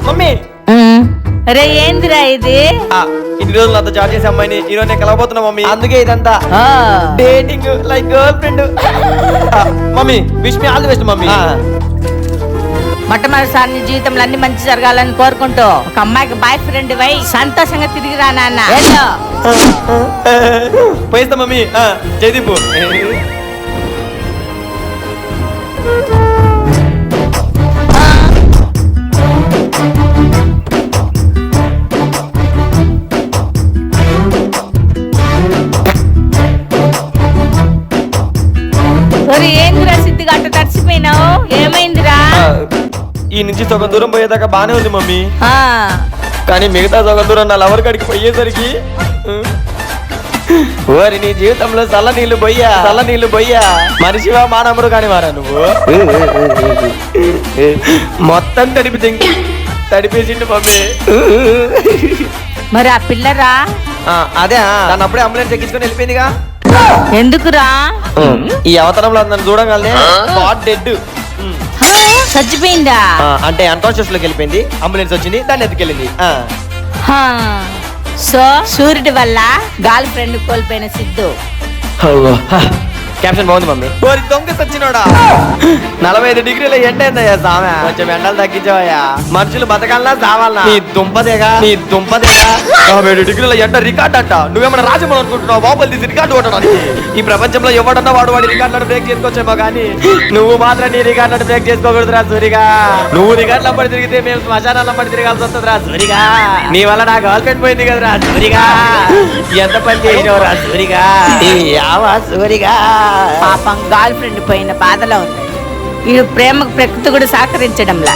Mummy రే ఏందిరా ఇది? ఇన్ని రోజులు నాతో చాట్ చేసే అమ్మాయిని ఈ రోజు నేను కలవబోతున్నా మమ్మీ. అందుకే ఇదంతా dating like girl friend. Mummy wish me all the best mummy. మొట్టమొదటిసారి నీ జీవితంలో అన్ని మంచి జరగాలని కోరుకుంటూ ఒక అమ్మాయికి బాయ్ ఫ్రెండ్ వై సంతోషంగా తిరిగి రా నాన్న. పోయిస్తా మమ్మీ. జయదీప్ ఏందిరా సిద్ధిగా అట్ట తడిసిపోయినావు? ఏమైందిరా? ఈ నుంచి సగం దూరం పోయేదాకా బానే ఉంది మమ్మీ. ఆ కానీ మిగతా సగం దూరం నా లవర్ కాడికి పోయేసరికి ఓరి నీ జీవితంలో చల్ల నీళ్లు బొయ్యా మనిషివా మానవుడు కాని వారా నువ్వు. మొత్తం తడిపేసిండు మమ్మీ. మరి ఆ పిల్లరా? అదే నన్ను అప్పుడే అంబులెన్స్ ఎక్కించుకొని వెళ్ళిపోయిందిగా. ఎందుకురా? ఈ అవతారంలో నన్ను చూడగానే స్పాట్ డెడ్. చచ్చిపోయిందా? అంటే అన్కాన్షియస్ లోకి వెళ్ళిపోయింది. అంబులెన్స్ వచ్చింది, దాన్ని ఎత్తుకెళ్ళింది. సో సూర్యుడి వల్ల గర్ల్ ఫ్రెండ్ కోల్పోయిన సిద్ధు. క్యాప్షన్ బాగుంది మమ్మీ. ఓరి దొంగ సచ్చినోడా, 45 డిగ్రీల ఎండ ఏందయ్యా సామె. కొంచెం ఎండలు తగ్గించావయ్యా. మనుషులు బతకాలనా సావాలనా? నీ దుంపదేగా 50 డిగ్రీల ఎండ రికార్డ్ అంట. నువ్వేమన్నా రాజమని అనుకుంటున్నావు? బాబులు తీసి రికార్డు కొట్టడానికి. ఈ ప్రపంచంలో ఎవడన్నా వాడి రికార్డులను బ్రేక్ చేసుకోవచ్చేమో కానీ నువ్వు మాత్రం నీ రికార్డులను బ్రేక్ చేసుకోకూడదురా సూరిగా. నువ్వు రికార్డులు అప్పటి తిరిగితే మేము శ్మశానాలు అప్పటి తిరగాల్సి వస్తుందిరా సూరిగా. నీ వల్ల నా గర్ల్ ఫ్రెండ్ పోయింది కదరా సూరిగా. ఎంత పని చేసినవరా సూరిగా. సూరిగా పాపం గర్ల్ ఫ్రెండ్ పోయిన బాధలో ఉంది. ఈ ప్రేమకు ప్రకృతి కూడా సహకరించడంలా.